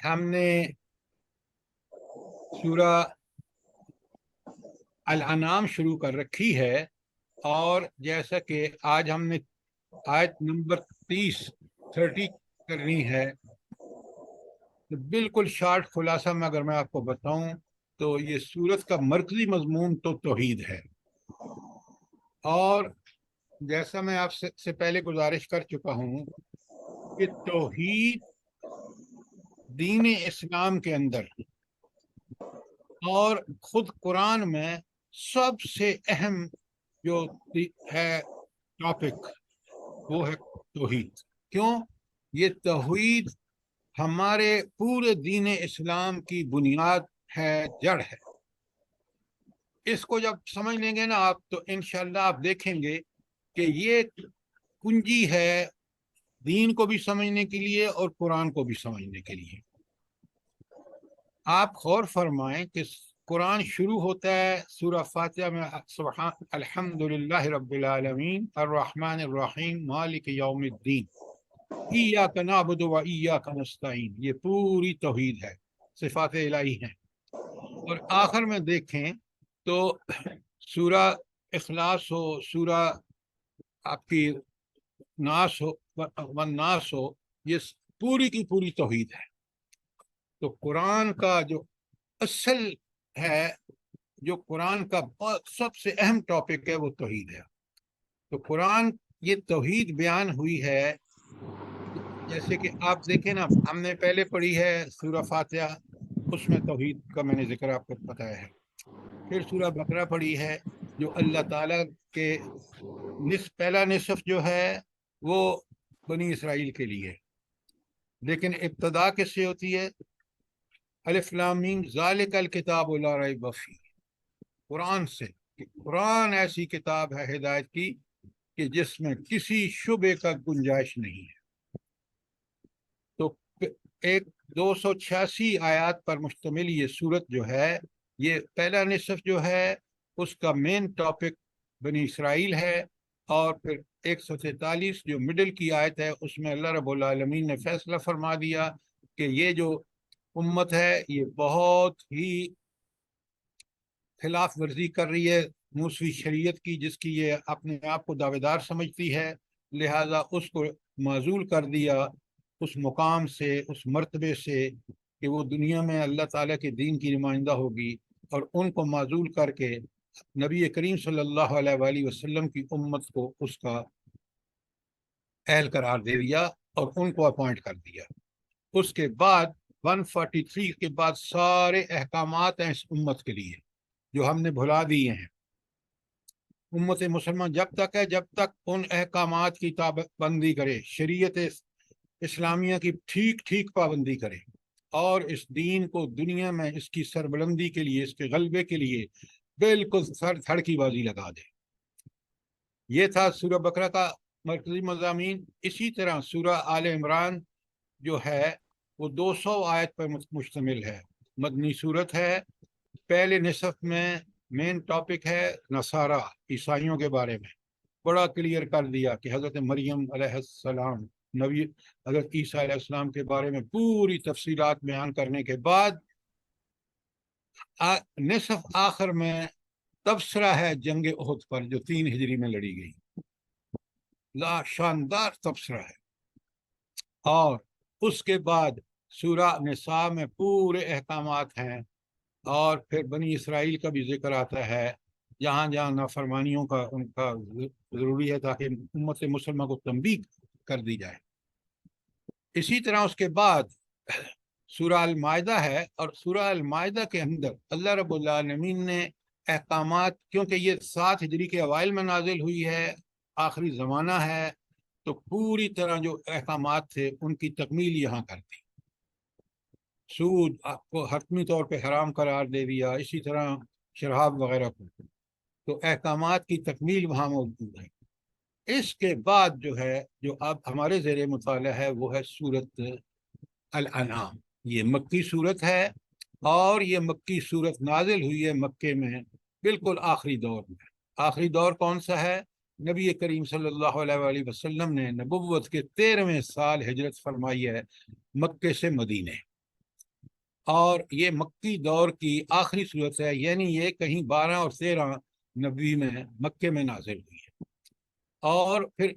ہم نے سورہ الانعام شروع کر رکھی ہے، اور جیسا کہ آج ہم نے آیت نمبر 30 کرنی ہے، تو بالکل شارٹ خلاصہ میں اگر میں آپ کو بتاؤں تو یہ سورت کا مرکزی مضمون تو توحید ہے۔ اور جیسا میں آپ سے پہلے گزارش کر چکا ہوں کہ توحید دین اسلام کے اندر اور خود قرآن میں سب سے اہم جو ہے ٹاپک وہ ہے توحید۔ کیوں؟ یہ توحید ہمارے پورے دین اسلام کی بنیاد ہے، جڑ ہے۔ اس کو جب سمجھ لیں گے نا آپ، تو انشاءاللہ آپ دیکھیں گے کہ یہ کنجی ہے دین کو بھی سمجھنے کے لیے اور قرآن کو بھی سمجھنے کے لیے۔ آپ غور فرمائیں کہ قرآن شروع ہوتا ہے سورہ فاتحہ میں سبحان الحمدللہ رب العالمین الرحمن الرحیم مالک یوم الدین ایاک نعبد و ایاک نستعین۔ یہ پوری توحید ہے، صفات الہی ہیں۔ اور آخر میں دیکھیں تو سورہ اخلاص ہو، سورہ آپ کی ناس ہو والناس ہو، یہ پوری کی پوری توحید ہے۔ تو قرآن کا جو اصل ہے، جو قرآن کا سب سے اہم ٹاپک ہے، وہ توحید ہے۔ تو قرآن یہ توحید بیان ہوئی ہے، جیسے کہ آپ دیکھیں نا، ہم نے پہلے پڑھی ہے سورہ فاتحہ، اس میں توحید کا میں نے ذکر آپ کو بتایا ہے۔ پھر سورہ بقرہ پڑھی ہے، جو اللہ تعالیٰ کے پہلا نصف جو ہے وہ بنی اسرائیل کے لیے، لیکن ابتدا کس سے ہوتی ہے؟ الف لام میم ذالک الکتاب لا ریب فیہ، قرآن سے۔ قرآن ایسی کتاب ہے ہدایت کی کہ جس میں کسی شبے کا گنجائش نہیں ہے۔ تو ایک 286 آیات پر مشتمل یہ سورت جو ہے، یہ پہلا نصف جو ہے اس کا مین ٹاپک بنی اسرائیل ہے، اور پھر 143 جو مڈل کی آیت ہے اس میں اللہ رب العالمین نے فیصلہ فرما دیا کہ یہ جو امت ہے یہ بہت ہی خلاف ورزی کر رہی ہے موسوی شریعت کی، جس کی یہ اپنے آپ کو دعویدار سمجھتی ہے، لہذا اس کو معزول کر دیا اس مقام سے، اس مرتبے سے کہ وہ دنیا میں اللہ تعالیٰ کے دین کی نمائندہ ہوگی، اور ان کو معزول کر کے نبی کریم صلی اللہ علیہ وآلہ وسلم کی امت کو اس کا اہل قرار دے دیا اور ان کو اپوائنٹ کر دیا۔ اس کے بعد 143 کے بعد سارے احکامات ہیں اس امت کے لیے جو ہم نے بھلا دیے ہیں۔ امت مسلمان جب تک ہے، جب تک ان احکامات کی پابندی کرے، شریعت اسلامیہ کی ٹھیک پابندی کرے، اور اس دین کو دنیا میں اس کی سربلندی کے لیے، اس کے غلبے کے لیے بالکل سر تھڑ کی بازی لگا دے۔ یہ تھا سورہ بقرہ کا مرکزی مضامین۔ اسی طرح سورہ آل عمران جو ہے وہ 200 آیت پر مشتمل ہے، مدنی صورت ہے۔ پہلے نصف میں مین ٹاپک ہے نصارہ، عیسائیوں کے بارے میں، بڑا کلیئر کر دیا کہ حضرت مریم علیہ السلام، نبی حضرت عیسیٰ علیہ السلام کے بارے میں پوری تفصیلات بیان کرنے کے بعد نصف آخر میں تبصرہ ہے جنگ احد پر، جو 3 ہجری میں لڑی گئی، لا شاندار تبصرہ ہے۔ اور اس کے بعد سورہ نساء میں پورے احکامات ہیں، اور پھر بنی اسرائیل کا بھی ذکر آتا ہے، جہاں جہاں نافرمانیوں کا ان کا ضروری ہے تاکہ امت مسلمہ کو تنبیہ کر دی جائے۔ اسی طرح اس کے بعد سورہ المائدہ ہے، اور سورہ المائدہ کے اندر اللہ رب العالمین نے احکامات، کیونکہ یہ 7 ہجری کے اوائل میں نازل ہوئی ہے، آخری زمانہ ہے، تو پوری طرح جو احکامات تھے ان کی تکمیل یہاں کر دی۔ سود آپ کو حتمی طور پہ حرام قرار دے دیا، اسی طرح شراب وغیرہ کو، تو احکامات کی تکمیل وہاں موجود ہے۔ اس کے بعد جو ہے، جو اب ہمارے زیر مطالعہ ہے، وہ ہے سورت الانعام۔ یہ مکی صورت ہے، اور یہ مکی صورت نازل ہوئی ہے مکے میں بالکل آخری دور میں۔ آخری دور کون سا ہے؟ نبی کریم صلی اللہ علیہ وآلہ وسلم نے نبوت کے 13ویں سال ہجرت فرمائی ہے مکے سے مدینے۔ اور یہ مکی دور کی آخری صورت ہے، یعنی یہ کہیں 12 اور 13 نبی میں مکے میں نازل ہوئی ہے۔ اور پھر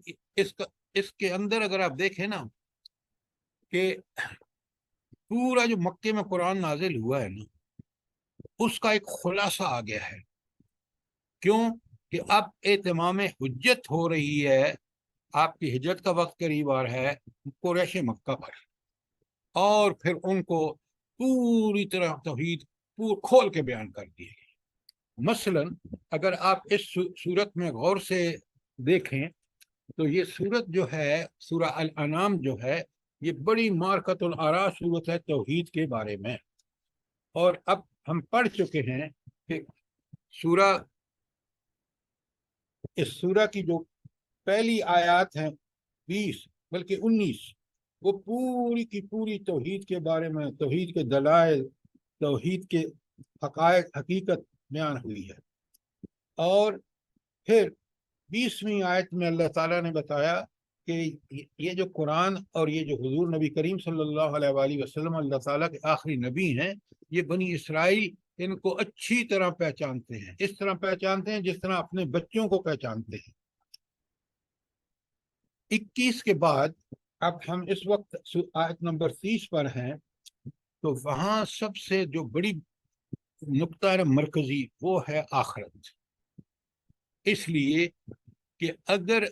اس کے اندر اگر آپ دیکھیں نا کہ پورا جو مکے میں قرآن نازل ہوا ہے نا، اس کا ایک خلاصہ آ گیا ہے۔ کیوں کہ اب اتمام حجت ہو رہی ہے، آپ کی ہجرت کا وقت قریب آ رہا ہے قریش مکہ پر، اور پھر ان کو پوری طرح توحید کھول کے بیان کر دی گئی۔ مثلا اگر آپ اس صورت میں غور سے دیکھیں تو یہ صورت جو ہے سورہ الانعام جو ہے، یہ بڑی مارکت الآراء صورت ہے توحید کے بارے میں۔ اور اب ہم پڑھ چکے ہیں کہ اس سورہ کی جو پہلی آیات ہیں 20 بلکہ 19، وہ پوری کی پوری توحید کے بارے میں، توحید کے دلائل، توحید کے حقائق، حقیقت بیان ہوئی ہے۔ اور پھر 20ویں آیت میں اللہ تعالیٰ نے بتایا کہ یہ جو قرآن اور یہ جو حضور نبی کریم صلی اللہ علیہ وآلہ وسلم اللہ تعالیٰ کے آخری نبی ہیں، یہ بنی اسرائیل ان کو اچھی طرح پہچانتے ہیں، اس طرح پہچانتے ہیں جس طرح اپنے بچوں کو پہچانتے ہیں۔ 21 کے بعد اب ہم اس وقت آیت نمبر 30 پر ہیں، تو وہاں سب سے جو بڑی نقطہ مرکزی وہ ہے آخرت۔ اس لیے کہ اگر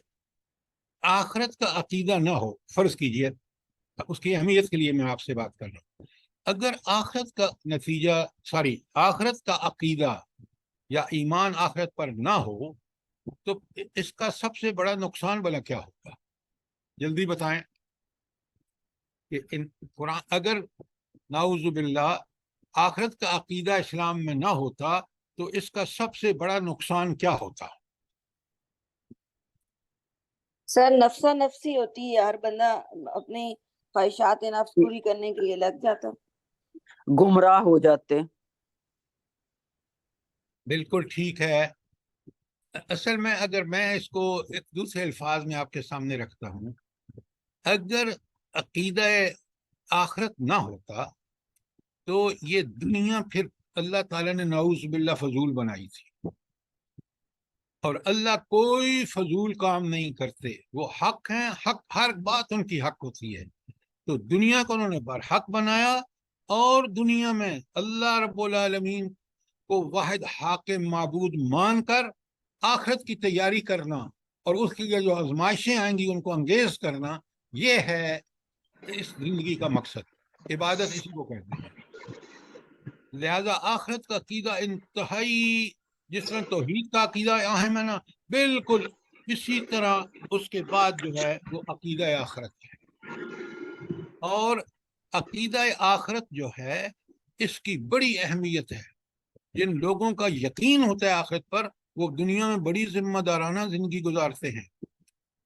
آخرت کا عقیدہ نہ ہو، فرض کیجئے، اس کی اہمیت کے لیے میں آپ سے بات کر رہا ہوں، اگر آخرت کا آخرت کا عقیدہ یا ایمان آخرت پر نہ ہو تو اس کا سب سے بڑا نقصان بلا کیا ہوگا؟ جلدی بتائیں کہ قرآن اگر نعوذ باللہ آخرت کا عقیدہ اسلام میں نہ ہوتا تو اس کا سب سے بڑا نقصان کیا ہوتا؟ سر نفسا نفسی ہوتی ہے، ہر بندہ اپنی خواہشات نفس پوری کرنے کے لیے لگ جاتا، گمراہ ہو جاتے۔ بالکل ٹھیک ہے۔ اصل میں اگر میں اس کو ایک دوسرے الفاظ میں آپ کے سامنے رکھتا ہوں، اگر عقیدہ آخرت نہ ہوتا تو یہ دنیا پھر اللہ تعالیٰ نے نعوذ باللہ فضول بنائی تھی، اور اللہ کوئی فضول کام نہیں کرتے، وہ حق ہیں، حق ہر بات ان کی حق ہوتی ہے۔ تو دنیا کو انہوں نے برحق بنایا، اور دنیا میں اللہ رب العالمین کو واحد حاکم معبود مان کر آخرت کی تیاری کرنا اور اس کی جو آزمائشیں آئیں گی ان کو انگیز کرنا، یہ ہے اس زندگی کا مقصد۔ عبادت اسی کو کہتے ہیں۔ لہذا آخرت کا عقیدہ انتہائی، جس طرح توحید کا عقیدہ اہم ہے نا، بالکل اسی طرح اس کے بعد جو ہے وہ عقیدہ آخرت ہے۔ اور عقیدہ آخرت جو ہے اس کی بڑی اہمیت ہے۔ جن لوگوں کا یقین ہوتا ہے آخرت پر، وہ دنیا میں بڑی ذمہ دارانہ زندگی گزارتے ہیں،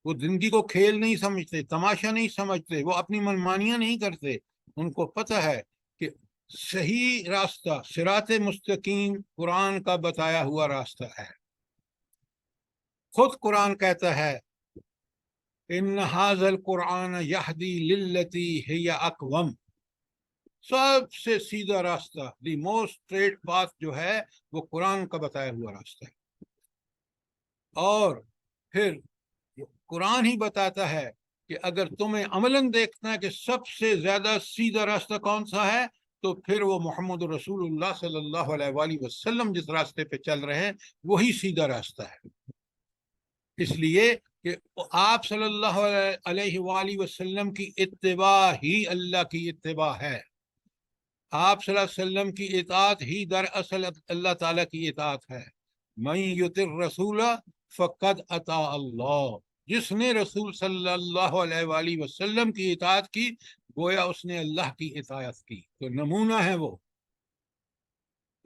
وہ زندگی کو کھیل نہیں سمجھتے، تماشا نہیں سمجھتے، وہ اپنی منمانیاں نہیں کرتے۔ ان کو پتہ ہے کہ صحیح راستہ صراط مستقیم قرآن کا بتایا ہوا راستہ ہے۔ خود قرآن کہتا ہے ان ھذا القرآن یہدی للتی ہی اقوم، سب سے سیدھا راستہ، دی موسٹ اسٹریٹ پاتھ جو ہے وہ قرآن کا بتایا ہوا راستہ ہے۔ اور پھر قرآن ہی بتاتا ہے کہ اگر تمہیں عملاً دیکھنا ہے کہ سب سے زیادہ سیدھا راستہ کون سا ہے، تو پھر وہ محمد رسول اللہ صلی اللہ علیہ وآلہ وسلم جس راستے پہ چل رہے ہیں وہی سیدھا راستہ ہے۔ اس لیے کہ آپ صلی اللہ علیہ وآلہ وسلم کی اتباع ہی اللہ کی اتباع ہے۔ آپ صلی اللہ علیہ وسلم کی اطاعت ہی دراصل اللہ تعالیٰ کی اطاعت ہے۔ من یطع الرسول فقد اطاع اللہ، جس نے رسول صلی اللہ علیہ وآلہ وسلم کی اطاعت کی گویا اس نے اللہ کی اطاعت کی، تو نمونہ ہے وہ۔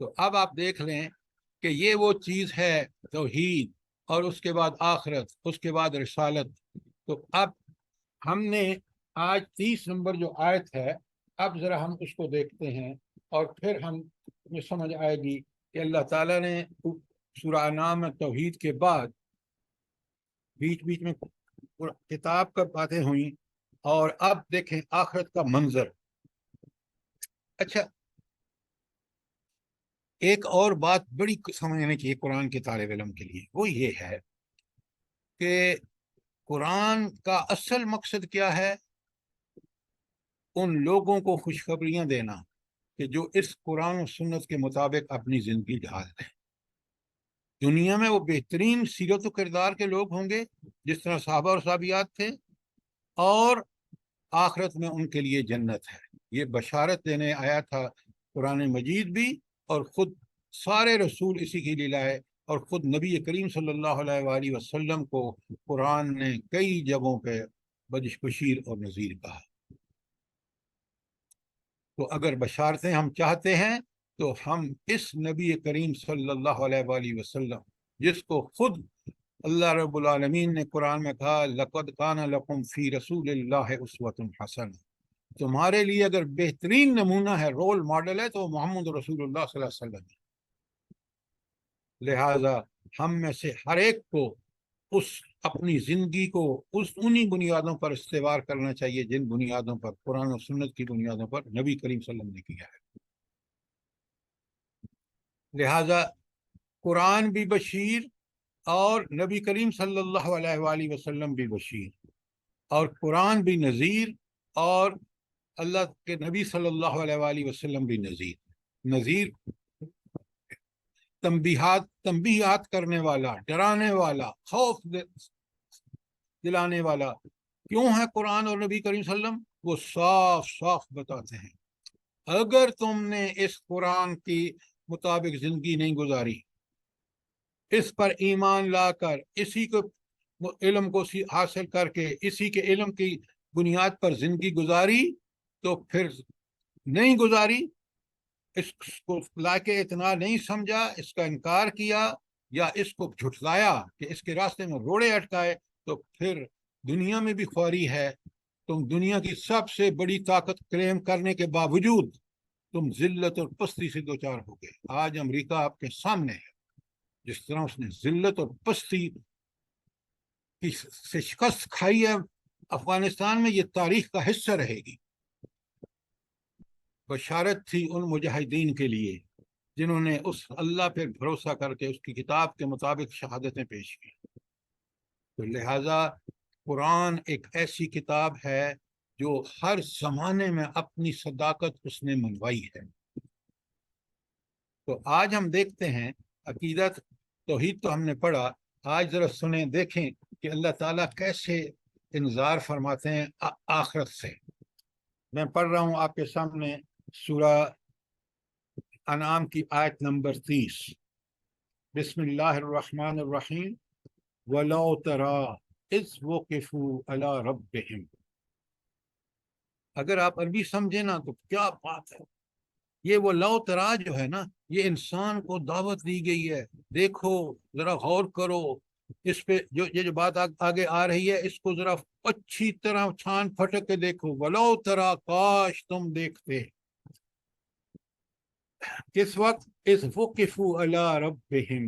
تو اب آپ دیکھ لیں کہ یہ وہ چیز ہے توحید، اور اس کے بعد آخرت، اس کے بعد رسالت۔ تو اب ہم نے آج 30 نمبر جو آیت ہے، اب ذرا ہم اس کو دیکھتے ہیں، اور پھر ہمیں سمجھ آئے گی کہ اللہ تعالیٰ نے سورہ انعام میں توحید کے بعد بیچ بیچ میں کتاب کا باتیں ہوئیں، اور اب دیکھیں آخرت کا منظر۔ اچھا، ایک اور بات بڑی سمجھنے کی قرآن کے طالب علم کے لیے، وہ یہ ہے کہ قرآن کا اصل مقصد کیا ہے؟ ان لوگوں کو خوشخبریاں دینا کہ جو اس قرآن و سنت کے مطابق اپنی زندگی ڈھال دیں۔ دنیا میں وہ بہترین سیرت و کردار کے لوگ ہوں گے جس طرح صحابہ اور صحابیات تھے، اور آخرت میں ان کے لیے جنت ہے۔ یہ بشارت دینے آیا تھا قرآن مجید بھی، اور خود سارے رسول اسی کے لیے لائے، اور خود نبی کریم صلی اللہ علیہ وآلہ وسلم کو قرآن نے کئی جگہوں پہ بشیر اور نذیر کہا۔ تو اگر بشارتیں ہم چاہتے ہیں تو ہم اس نبی کریم صلی اللہ علیہ وآلہ وسلم، جس کو خود اللہ رب العالمین نے قرآن میں کہا لَقَدْ كَانَ لَكُمْ فِي رَسُولِ اللَّهِ أُسْوَةٌ حَسَنَةٌ، تمہارے لیے اگر بہترین نمونہ ہے، رول ماڈل ہے، تو وہ محمد رسول اللہ صلی اللہ علیہ وسلم ہے۔ لہٰذا ہم میں سے ہر ایک کو اپنی زندگی کو انہی بنیادوں پر استوار کرنا چاہیے جن بنیادوں پر قرآن و سنت کی بنیادوں پر نبی کریم صلی اللہ علیہ وسلم نے کیا ہے۔ لہٰذا قرآن بھی بشیر اور نبی کریم صلی اللہ علیہ وآلہ وسلم بھی بشیر، اور قرآن بھی نذیر، اور اللہ کے نبی صلی اللہ علیہ وآلہ وسلم بھی نذیر تنبیہات کرنے والا، ڈرانے والا، خوف دلانے والا۔ کیوں ہے قرآن اور نبی کریم صلی اللہ علیہ وسلم؟ وہ صاف صاف بتاتے ہیں اگر تم نے اس قرآن کی مطابق زندگی نہیں گزاری، اس پر ایمان لا کر، اسی کو علم کو حاصل کر کے اسی کے علم کی بنیاد پر زندگی گزاری، تو پھر نہیں گزاری، اس کو لا کے اتنا نہیں سمجھا، اس کا انکار کیا، یا اس کو جھٹلایا کہ اس کے راستے میں روڑے اٹکائے، تو پھر دنیا میں بھی خواری ہے۔ تم دنیا کی سب سے بڑی طاقت کلیم کرنے کے باوجود تم ذلت اور پستی سے دوچار ہو گئے۔ آج امریکہ آپ کے سامنے ہے، جس طرح اس نے ذلت اور پستی سے شکست کھائی ہے افغانستان میں، یہ تاریخ کا حصہ رہے گی۔ بشارت تھی ان مجاہدین کے لیے جنہوں نے اس اللہ پہ بھروسہ کر کے اس کی کتاب کے مطابق شہادتیں پیش کی۔ تو لہٰذا قرآن ایک ایسی کتاب ہے جو ہر زمانے میں اپنی صداقت اس نے منوائی ہے۔ تو آج ہم دیکھتے ہیں عقیدت توحید تو ہم نے پڑھا، آج ذرا سنیں، دیکھیں کہ اللہ تعالیٰ کیسے انذار فرماتے ہیں آخرت سے۔ میں پڑھ رہا ہوں آپ کے سامنے سورہ انعام کی آیت نمبر 30۔ بسم اللہ الرحمن الرحیم۔ وَلَوْ تَرَىٰ إِذْ وُقِفُوا عَلَىٰ رَبِّهِمْ۔ اگر آپ عربی سمجھیں نا تو کیا بات ہے۔ یہ وہ لو ترا جو ہے نا، یہ انسان کو دعوت دی گئی ہے، دیکھو ذرا غور کرو اس پہ، جو بات آگے آ رہی ہے اس کو ذرا اچھی طرح چھان پھٹک کے دیکھو۔ ولو ترا، کاش تم دیکھتے۔ کس وقت؟ اذ وقفوا علی ربہم،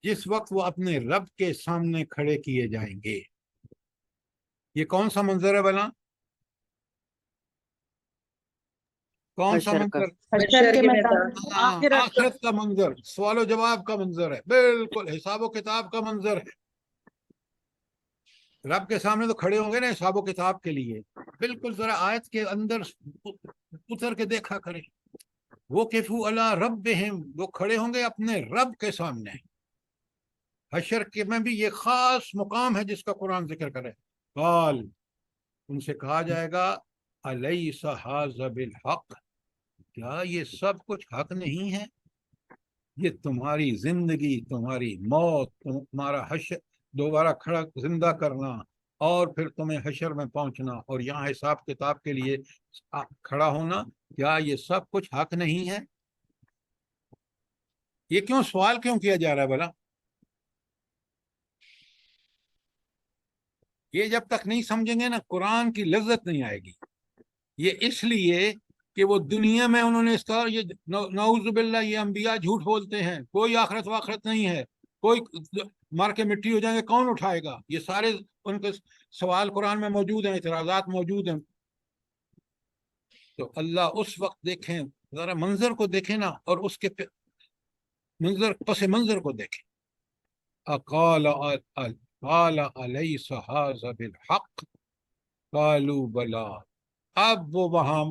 جس وقت وہ اپنے رب کے سامنے کھڑے کیے جائیں گے۔ یہ کون سا منظر ہے بلا؟ کون سا حشر کا۔ منظر؟ حشر کے میدان، آخرت کا منظر، سوال و جواب کا منظر ہے، بالکل حساب و کتاب کا منظر ہے۔ رب کے سامنے تو کھڑے ہوں گے نا حساب و کتاب کے لیے۔ بالکل ذرا آیت کے اندر اتر کے دیکھا کریں۔ وہ کفو اللہ ربہم، وہ کھڑے ہوں گے اپنے رب کے سامنے۔ حشر کے میں بھی یہ خاص مقام ہے جس کا قرآن ذکر کرے۔ قال، ان سے کہا جائے گا الیس ھذا بالحق، کیا یہ سب کچھ حق نہیں ہے؟ یہ تمہاری زندگی، تمہاری موت، تمہارا حشر، دوبارہ کھڑا زندہ کرنا، اور پھر تمہیں حشر میں پہنچنا اور یہاں حساب کتاب کے لیے کھڑا ہونا، کیا یہ سب کچھ حق نہیں ہے؟ یہ کیوں سوال کیوں کیا جا رہا ہے بھلا؟ یہ جب تک نہیں سمجھیں گے نا قرآن کی لذت نہیں آئے گی۔ یہ اس لیے کہ وہ دنیا میں انہوں نے اس کا، یہ نعوذ باللہ، یہ انبیاء جھوٹ بولتے ہیں، کوئی آخرت واخرت نہیں ہے، کوئی مار کے مٹی ہو جائیں گے کون اٹھائے گا، یہ سارے ان کے سوال قرآن میں موجود ہیں، اعتراضات موجود ہیں۔ تو اللہ اس وقت دیکھیں، ذرا منظر کو دیکھیں نا، اور اس کے پس منظر کو دیکھیں. قال الیس ھذا بالحق قالوا بلا. اب وہ وہاں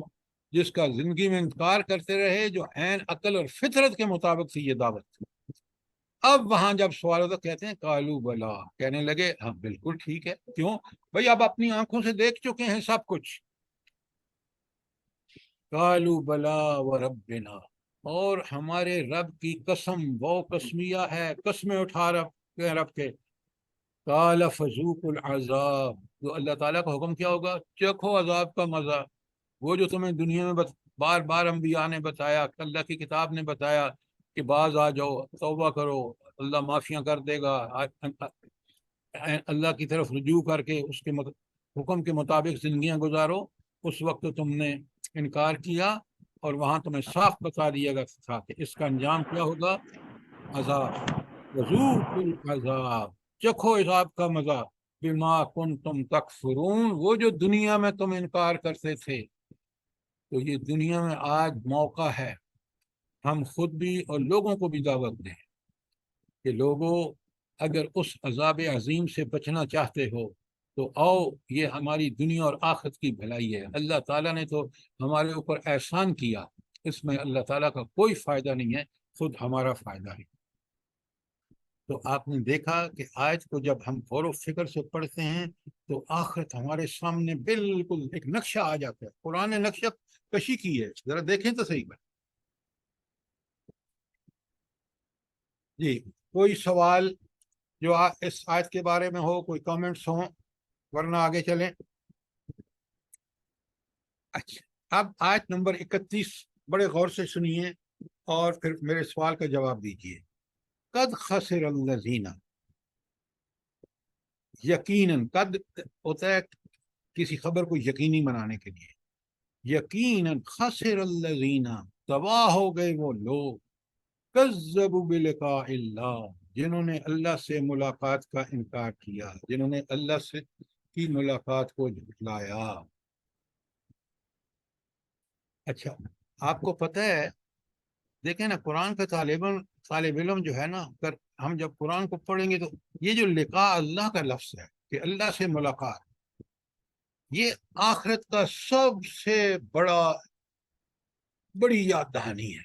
جس کا زندگی میں انکار کرتے رہے، جو عین عقل اور فطرت کے مطابق تھی یہ دعوت، اب وہاں جب سوال ہوتا کہتے ہیں قالوا بلا، کہنے لگے ہاں بالکل ٹھیک ہے. کیوں بھائی؟ اب اپنی آنکھوں سے دیکھ چکے ہیں سب کچھ. قالوا بلا وربنا، اور ہمارے رب کی قسم، وہ قسمیہ ہے، قسمیں اٹھا رب کے. قال فذوقوا العذاب، تو اللہ تعالیٰ کا حکم کیا ہوگا؟ چکھو عذاب کا مزہ. وہ جو تمہیں دنیا میں بار بار انبیاء نے بتایا، اللہ کی کتاب نے بتایا کہ باز آ جاؤ، توبہ کرو، اللہ معافیاں کر دے گا، اللہ کی طرف رجوع کر کے اس کے حکم کے مطابق زندگیاں گزارو. اس وقت تم نے انکار کیا، اور وہاں تمہیں صاف بتا دیا گیا تھا کہ اس کا انجام کیا ہوگا؟ عذاب. وذوقوا العذاب، چکھو عذاب کا مزہ. بما کنتم تکفرون، وہ جو دنیا میں تم انکار کرتے تھے. تو یہ دنیا میں آج موقع ہے ہم خود بھی اور لوگوں کو بھی دعوت دیں کہ لوگوں، اگر اس عذاب عظیم سے بچنا چاہتے ہو تو آؤ، یہ ہماری دنیا اور آخرت کی بھلائی ہے. اللہ تعالیٰ نے تو ہمارے اوپر احسان کیا، اس میں اللہ تعالیٰ کا کوئی فائدہ نہیں ہے، خود ہمارا فائدہ ہے. تو آپ نے دیکھا کہ آیت کو جب ہم غور و فکر سے پڑھتے ہیں تو آخرت ہمارے سامنے بالکل ایک نقشہ آ جاتا ہے. قرآن نے نقشہ کشی کی ہے، ذرا دیکھیں تو صحیح بات. جی، کوئی سوال جو اس آیت کے بارے میں ہو، کوئی کامنٹس ہوں، ورنہ آگے چلیں. اچھا، اب آیت نمبر 31 بڑے غور سے سنیے اور پھر میرے سوال کا جواب دیجیے. قد خسر الذین، یقیناً، قد ہوتا ہے کسی خبر کو یقینی بنانے کے لیے. یقیناً خسر الذین، تباہ ہو گئے وہ لوگ، کذبوا بلقاء اللہ، جنہوں نے اللہ سے ملاقات کا انکار کیا، جنہوں نے اللہ سے کی ملاقات کو جھٹلایا. اچھا، آپ کو پتہ ہے، دیکھیں نا، قرآن کا طالب علم جو ہے نا، اگر ہم جب قرآن کو پڑھیں گے تو یہ جو لقاء اللہ کا لفظ ہے کہ اللہ سے ملاقات، یہ آخرت کا سب سے بڑی یاد دہانی ہے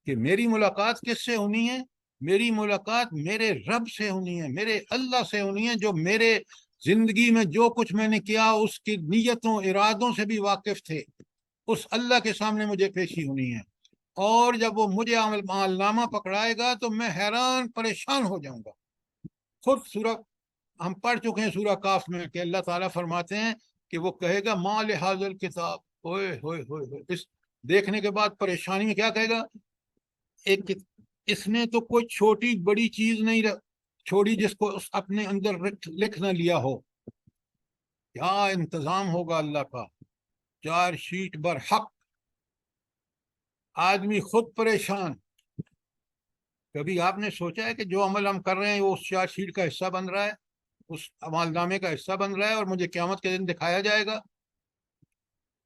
کہ میری ملاقات کس سے ہونی ہے؟ میری ملاقات میرے رب سے ہونی ہے، میرے اللہ سے ہونی ہے، جو میرے زندگی میں جو کچھ میں نے کیا اس کی نیتوں ارادوں سے بھی واقف تھے. اس اللہ کے سامنے مجھے پیشی ہونی ہے، اور جب وہ مجھے عمل نامہ پکڑائے گا تو میں حیران پریشان ہو جاؤں گا. خود سورہ ہم پڑھ چکے ہیں سورہ کاف میں کہ اللہ تعالیٰ فرماتے ہیں کہ وہ کہے گا ما لہذا الکتاب، ہوئے ہوئے ہوئے ہوئے، اس دیکھنے کے بعد پریشانی میں کیا کہے گا؟ اس نے تو کوئی چھوٹی بڑی چیز نہیں چھوڑی جس کو اپنے اندر لکھ نہ لیا ہو. کیا انتظام ہوگا اللہ کا! 4 شیٹ بر حق، آدمی خود پریشان. کبھی آپ نے سوچا ہے کہ جو عمل ہم کر رہے ہیں وہ اس 4 شیٹ کا حصہ بن رہا ہے، اس عمل نامے کا حصہ بن رہا ہے، اور مجھے قیامت کے دن دکھایا جائے گا؟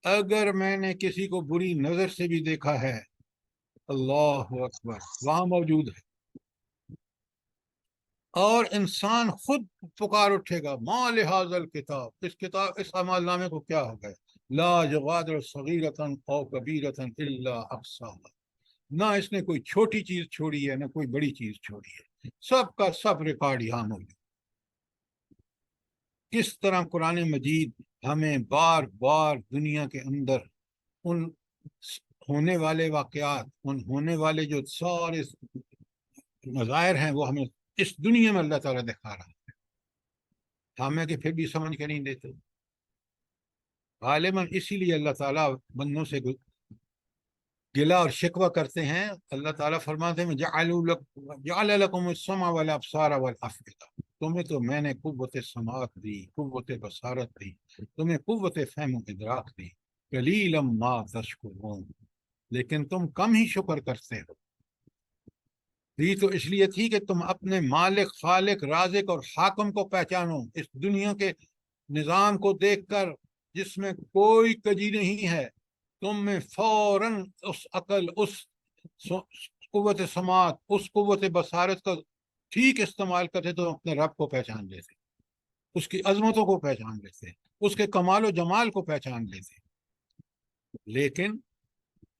اگر میں نے کسی کو بری نظر سے بھی دیکھا ہے، اللہ اکبر، وہاں موجود ہے. اور انسان خود پکار اٹھے گا ما لہذا الکتاب، اس عمل نامے کو کیا ہو گیا؟ لا یغادر صغیرۃ او کبیرۃ الا احصاها، نہ اس نے کوئی چھوٹی چیز چھوڑی ہے نہ کوئی بڑی چیز چھوڑی ہے، سب کا سب ریکارڈ یہاں موجود. کس طرح قرآن مجید ہمیں بار بار دنیا کے اندر ان ہونے والے واقعات، ان ہونے والے جو سارے نظائر ہیں وہ ہمیں اس دنیا میں اللہ تعالیٰ دکھا رہا ہے. ہمیں کہ پھر بھی سمجھ کے نہیں دیتے. غالباً اسی لیے اللہ تعالیٰ بندوں سے گلہ اور شکوہ کرتے ہیں. اللہ تعالیٰ فرماتے ہیں جعل لکم السمع والابصار والافئدہ، تمہیں تو میں نے قوت سماعت دی، قوت بصارت دی، تمہیں قوت فہم و ادراک دی. قلیلا ما تشکرون، لیکن تم کم ہی شکر کرتے ہو. دی تو اس لیے تھی کہ تم اپنے مالک، خالق، رازق اور حاکم کو پہچانو. اس دنیا کے نظام کو دیکھ کر جس میں کوئی کجی نہیں ہے، تم میں فوراً اس عقل، اس قوت سماعت، اس قوت بصارت کا ٹھیک استعمال کرتے تو اپنے رب کو پہچان لیتے، اس کی عظمتوں کو پہچان لیتے، اس کے کمال و جمال کو پہچان لیتے۔ لیکن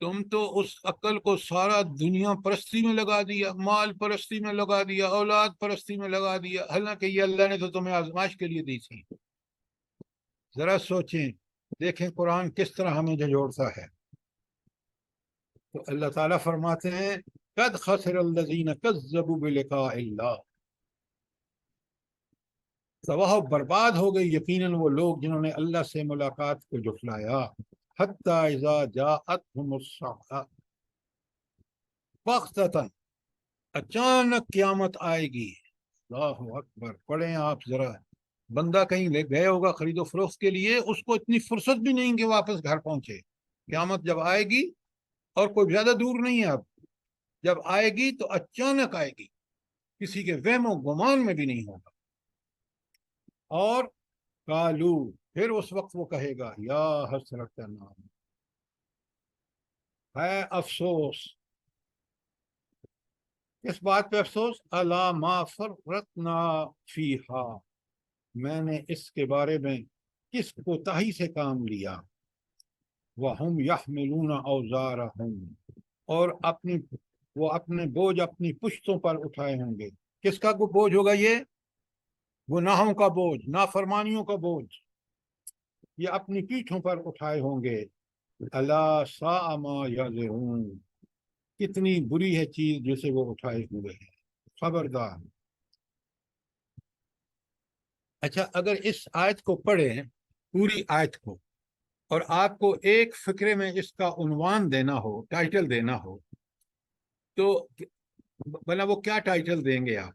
تم تو اس عقل کو سارا دنیا پرستی میں لگا دیا، مال پرستی میں لگا دیا، اولاد پرستی میں لگا دیا، حالانکہ یہ اللہ نے تو تمہیں آزمائش کے لیے دی تھی۔ ذرا سوچیں، دیکھیں قرآن کس طرح ہمیں جھنجھوڑتا ہے۔ تو اللہ تعالیٰ فرماتے ہیں قد خسر الذین کذبوا بلقاء اللہ، تباہ و برباد ہو گئی یقیناً وہ لوگ جنہوں نے اللہ سے ملاقات کو جھٹلایا۔ حتی اذا جاءتهم الساعۃ بغتۃ، اچانک قیامت آئے گی۔ اللہ اکبر، پڑھیں آپ ذرا، بندہ کہیں لے گئے ہوگا خرید و فروخت کے لیے، اس کو اتنی فرصت بھی نہیں کہ واپس گھر پہنچے۔ قیامت جب آئے گی، اور کوئی زیادہ دور نہیں ہے اب، جب آئے گی تو اچانک آئے گی، کسی کے وہم و گمان میں بھی نہیں ہوگا۔ اور قالو، پھر اس وقت وہ کہے گا یا حسرتنا، ہے افسوس، اس بات پہ افسوس، الا ما فرطنا فیہا، میں نے اس کے بارے میں کس کوتاہی سے کام لیا۔ وَهُمْ يَحْمِلُونَ أَوْزَارَهُمْ، اور وہ اپنے بوجھ اپنی پشتوں پر اٹھائے ہوں گے۔ کس کا بوجھ ہوگا یہ؟ گناہوں کا بوجھ، نافرمانیوں کا بوجھ، یہ اپنی پیٹھوں پر اٹھائے ہوں گے۔ الا ساء ما یزرون، کتنی بری ہے چیز جسے وہ اٹھائے ہوئے ہیں، خبردار۔ اچھا، اگر اس آیت کو پڑھیں، پوری آیت کو، اور آپ کو ایک فقرے میں اس کا عنوان دینا ہو، ٹائٹل دینا ہو، تو بھلا وہ کیا ٹائٹل دیں گے آپ؟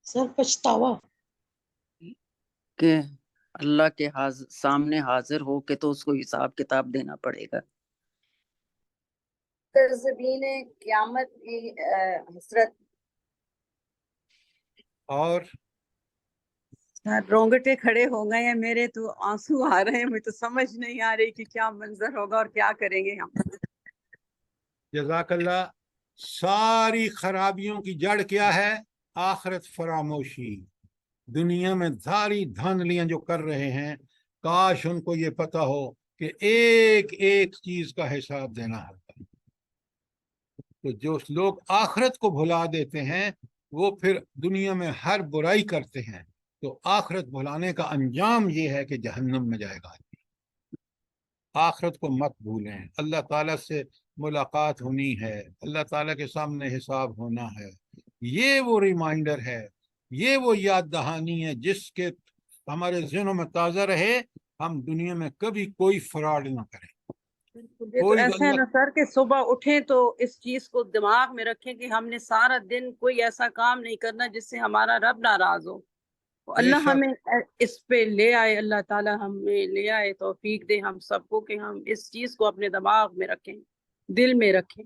سر پچھتاوا، کہ اللہ کے سامنے حاضر ہو کے تو اس کو حساب کتاب دینا پڑے گا۔ مکذبین قیامت کی حسرت، اور رونگٹے کھڑے ہو گئے ہیں میرے، تو آنسو آ رہے ہیں، مجھے تو سمجھ نہیں آ رہی کہ کیا منظر ہوگا اور کیا کریں گے ہم۔ جزاک اللہ۔ ساری خرابیوں کی جڑ کیا ہے؟ آخرت فراموشی۔ دنیا میں ساری دھاندلیاں جو کر رہے ہیں، کاش ان کو یہ پتا ہو کہ ایک ایک چیز کا حساب دینا ہوتا ہے۔ تو جو لوگ آخرت کو بھلا دیتے ہیں، وہ پھر دنیا میں ہر برائی کرتے ہیں، تو آخرت بھلانے کا انجام یہ ہے کہ جہنم میں جائے گا۔ آخرت کو مت بھولیں، اللہ تعالیٰ سے ملاقات ہونی ہے، اللہ تعالیٰ کے سامنے حساب ہونا ہے۔ یہ وہ ریمائنڈر ہے، یہ وہ یاد دہانی ہے جس کے ہمارے ذہنوں میں تازہ رہے، ہم دنیا میں کبھی کوئی فراڈ نہ کریں۔ یہ تو ایسا ہے نا سر کہ صبح اٹھیں تو اس چیز کو دماغ میں رکھیں کہ ہم نے سارا دن کوئی ایسا کام نہیں کرنا جس سے ہمارا رب ناراض ہو۔ اللہ ہمیں اس پہ لے آئے، اللہ تعالیٰ ہمیں لے آئے، توفیق دے ہم سب کو کہ ہم اس چیز کو اپنے دماغ میں رکھیں، دل میں رکھیں۔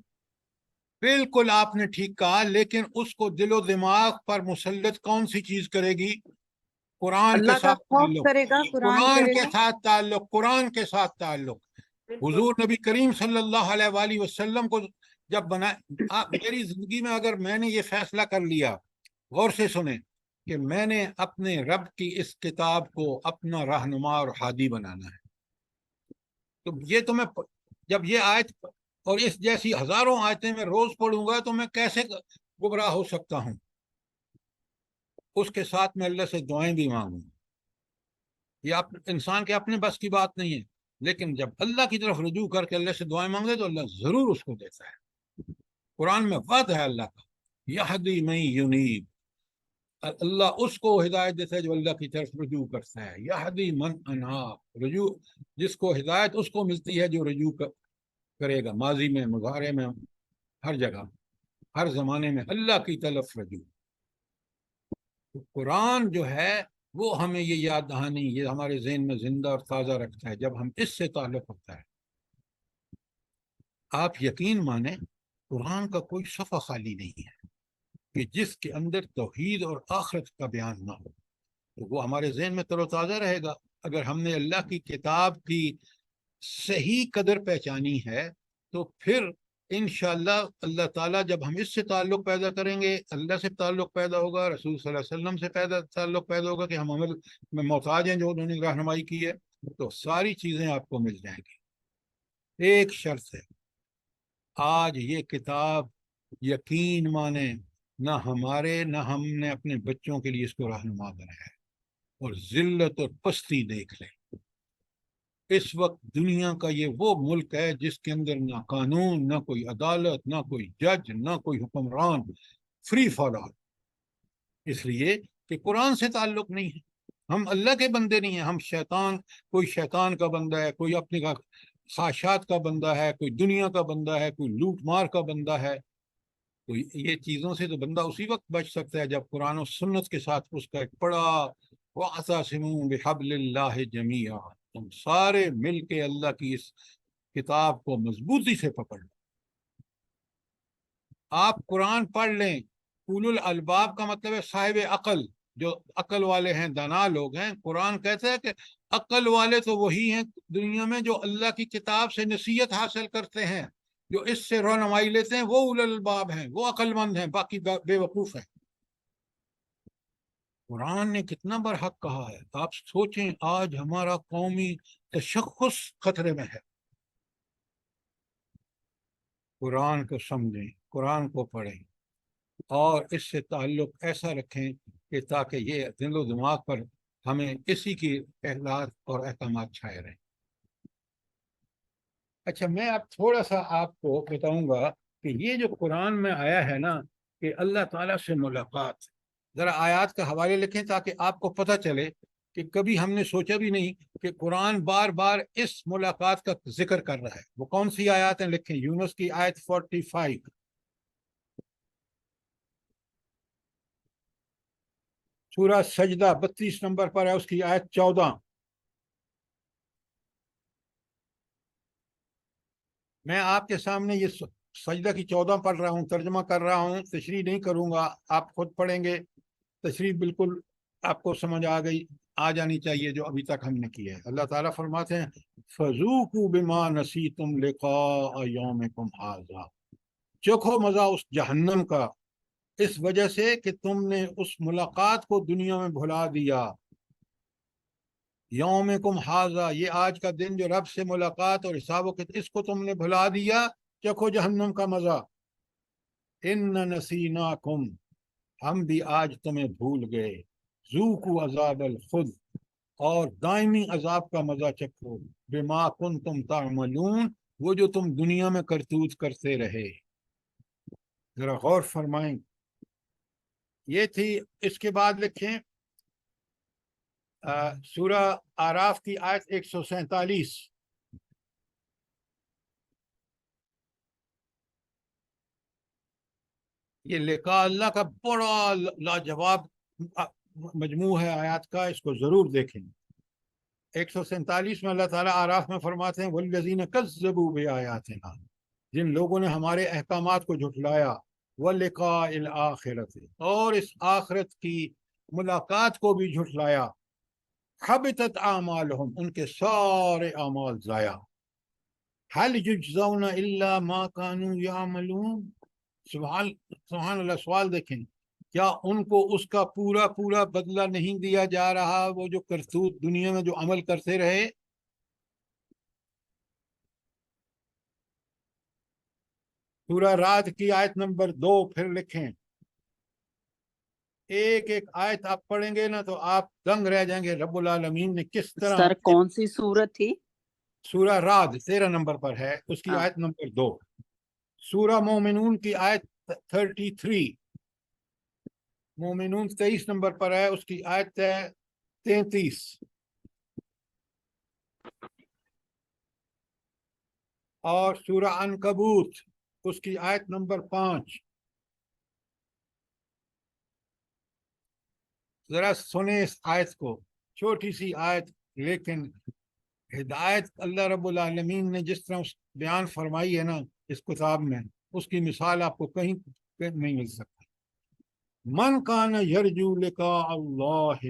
بالکل آپ نے ٹھیک کہا، لیکن اس کو دل و دماغ پر مسلط کون سی چیز کرے گی؟ قرآن کے اللہ کا ساتھ خوف تعلق، کرے گا، قرآن قرآن کرے کے گا۔ ساتھ تعلق، قرآن کے ساتھ تعلق۔ حضور نبی کریم صلی اللہ علیہ وآلہ وسلم کو جب میری زندگی میں اگر میں نے یہ فیصلہ کر لیا، غور سے سنیں، کہ میں نے اپنے رب کی اس کتاب کو اپنا رہنما اور ہادی بنانا ہے، تو یہ تو میں جب یہ آیت اور اس جیسی ہزاروں آیتیں میں روز پڑھوں گا تو میں کیسے گمراہ ہو سکتا ہوں؟ اس کے ساتھ میں اللہ سے دعائیں بھی مانگوں، یہ انسان کے اپنے بس کی بات نہیں ہے، لیکن جب اللہ کی طرف رجوع کر کے اللہ سے دعائیں مانگے تو اللہ ضرور اس کو دیتا ہے۔ قرآن میں وعد ہے اللہ کا، یہدی من ینیب، اللہ اس کو ہدایت دیتا ہے جو اللہ کی طرف رجوع کرتا ہے۔ یہدی من اناب، رجوع جس کو ہدایت اس کو ملتی ہے جو رجوع کرے گا، ماضی میں، مضارع میں، ہر جگہ، ہر زمانے میں اللہ کی طرف رجوع۔ قرآن جو ہے وہ ہمیں یہ یاد دہانی، یہ ہمارے ذہن میں زندہ اور تازہ رکھتا ہے جب ہم اس سے تعلق ہوتا ہے۔ آپ یقین مانیں، قرآن کا کوئی صفحہ خالی نہیں ہے کہ جس کے اندر توحید اور آخرت کا بیان نہ ہو، تو وہ ہمارے ذہن میں تر و تازہ رہے گا۔ اگر ہم نے اللہ کی کتاب کی صحیح قدر پہچانی ہے تو پھر انشاءاللہ اللہ تعالیٰ جب ہم اس سے تعلق پیدا کریں گے، اللہ سے تعلق پیدا ہوگا، رسول صلی اللہ علیہ وسلم سے تعلق پیدا ہوگا کہ ہم عمل میں محتاج ہیں جو انہوں نے رہنمائی کی ہے، تو ساری چیزیں آپ کو مل جائیں گی۔ ایک شرط ہے، آج یہ کتاب یقین مانے نہ ہمارے نہ ہم نے اپنے بچوں کے لیے اس کو رہنما بنایا ہے، اور ذلت اور پستی دیکھ لیں۔ اس وقت دنیا کا یہ وہ ملک ہے جس کے اندر نہ قانون، نہ کوئی عدالت، نہ کوئی جج، نہ کوئی حکمران، فری فار آل، اس لیے کہ قرآن سے تعلق نہیں ہے۔ ہم اللہ کے بندے نہیں ہیں، ہم کوئی شیطان کا بندہ ہے، کوئی اپنی خواہشات کا بندہ ہے، کوئی دنیا کا بندہ ہے، کوئی لوٹ مار کا بندہ ہے۔ تو یہ چیزوں سے تو بندہ اسی وقت بچ سکتا ہے جب قرآن و سنت کے ساتھ اس کا ایک بڑا وَاعْتَصِمُوا بِحَبْلِ اللَّهِ جَمِيعًا، تم سارے مل کے اللہ کی اس کتاب کو مضبوطی سے پکڑ لیں۔ آپ قرآن پڑھ لیں، اولو الالباب کا مطلب ہے صاحب عقل، جو عقل والے ہیں، دانا لوگ ہیں۔ قرآن کہتا ہے کہ عقل والے تو وہی ہیں دنیا میں جو اللہ کی کتاب سے نصیحت حاصل کرتے ہیں، جو اس سے رہنمائی لیتے ہیں، وہ اولو الالباب ہیں، وہ عقل مند ہیں، باقی بے وقوف ہیں۔ قرآن نے کتنا برحق کہا ہے۔ آپ سوچیں آج ہمارا قومی تشخص خطرے میں ہے۔ قرآن کو سمجھیں، قرآن کو پڑھیں، اور اس سے تعلق ایسا رکھیں کہ تاکہ یہ دل و دماغ پر ہمیں اسی کی احلاط اور احکامات چھائے رہیں۔ اچھا، میں اب تھوڑا سا آپ کو بتاؤں گا کہ یہ جو قرآن میں آیا ہے نا کہ اللہ تعالیٰ سے ملاقات، ذرا آیات کا حوالے لکھیں تاکہ آپ کو پتہ چلے کہ کبھی ہم نے سوچا بھی نہیں کہ قرآن بار بار اس ملاقات کا ذکر کر رہا ہے۔ وہ کون سی آیات ہیں؟ لکھیں، یونس کی آیت 45، سورہ سجدہ 32 نمبر پر ہے، اس کی آیت 14۔ میں آپ کے سامنے یہ سجدہ کی 14 پڑھ رہا ہوں، ترجمہ کر رہا ہوں، تشریح نہیں کروں گا، آپ خود پڑھیں گے۔ تشریح بالکل آپ کو سمجھ آ جانی چاہیے جو ابھی تک ہم نے کی ہے۔ اللہ تعالیٰ فرماتے ہیں فَذُوقُوا بِمَا نَسِيتُمْ لِقَاءَ يَوْمِكُمْ هَٰذَا، چکھو مزہ اس جہنم کا اس وجہ سے کہ تم نے اس ملاقات کو دنیا میں بھلا دیا۔ یومکم ھذا، یہ آج کا دن جو رب سے ملاقات اور حساب و کتاب، اس کو تم نے بھلا دیا، چکھو جہنم کا مزہ۔ ان نسیناکم، ہم بھی آج تمہیں بھول گئے، ذوقوا عذاب الخلد، اور دائمی عذاب کا مزہ چکھو، بما کنتم تعملون، وہ جو تم دنیا میں کرتوت کرتے رہے۔ ذرا غور فرمائیں، یہ تھی۔ اس کے بعد لکھیں سورہ اعراف کی آیت 147، یہ لقاء اللہ کا بڑا لاجواب مجموع ہے آیات کا، اس کو ضرور دیکھیں۔ 147 میں اللہ تعالیٰ اعراف میں فرماتے ہیں والذین کذبوا بآیاتنا، جن لوگوں نے ہمارے احکامات کو جھٹلایا، ولقاء الآخرۃ، اور اس آخرت کی ملاقات کو بھی جھٹلایا، حبطت اعمالہم، ان کے سارے اعمال ضائع۔ هل یجزون الا ما كانوا یعملون، سبحان اللہ، سوال دیکھیں، کیا ان کو اس کا پورا پورا بدلہ نہیں دیا جا رہا، وہ جو کرتوت دنیا میں جو عمل کرتے رہے؟ سورہ رعد کی آیت نمبر 2 پھر لکھیں۔ ایک ایک آیت آپ پڑھیں گے نا تو آپ دنگ رہ جائیں گے رب العالمین نے کس طرح۔ سر کون سی سورت تھی؟ سورہ رعد 13 نمبر پر ہے، اس کی آیت نمبر 2۔ سورہ مومنون کی آیت 33، مومنون 23 نمبر پر ہے، اس کی آیت ہے 33۔ اور سورہ عنکبوت، اس کی آیت نمبر 5۔ ذرا سنیں اس آیت کو، چھوٹی سی آیت، لیکن ہدایت اللہ رب العالمین نے جس طرح بیان فرمائی ہے نا اس کتاب میں، اس کی مثال آپ کو کہیں نہیں مل سکتی۔ من کان یرجو لقاء اللہ،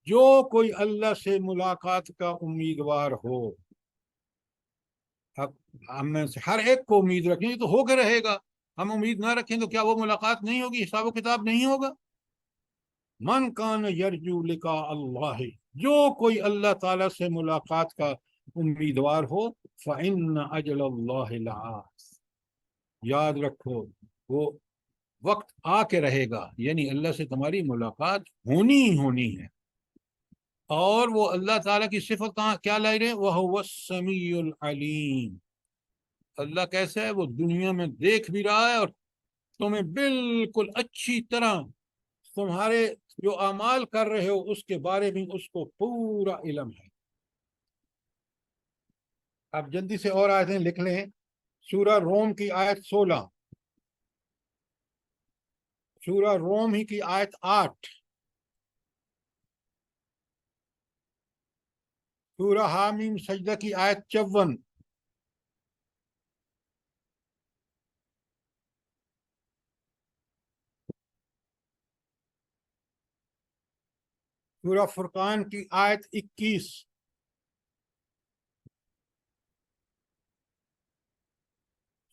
جو کوئی اللہ سے ملاقات کا امیدوار ہو، اب ہم میں سے ہر ایک کو امید رکھیں گے تو ہو کے رہے گا، ہم امید نہ رکھیں تو کیا وہ ملاقات نہیں ہوگی، حساب و کتاب نہیں ہوگا؟ من کان یرجو لقاء اللہ، جو کوئی اللہ تعالیٰ سے ملاقات کا امیدوار ہو، فإن اجل اللہ لآت، یاد رکھو وہ وقت آ کے رہے گا، یعنی اللہ سے تمہاری ملاقات ہونی ہی ہونی ہے۔ اور وہ اللہ تعالیٰ کی صفت کیا لائی رہے، وَهُوَ السَّمِيعُ الْعَلِيمُ، اللہ کیسا ہے، وہ دنیا میں دیکھ بھی رہا ہے اور تمہیں بالکل اچھی طرح تمہارے جو اعمال کر رہے ہو اس کے بارے میں اس کو پورا علم ہے۔ آپ جلدی سے اور آیتیں لکھ لیں۔ سورہ روم کی آیت 16، سورہ روم ہی کی آیت 8، سورہ حامیم سجدہ کی آیت 54، سورہ فرقان کی آیت 21،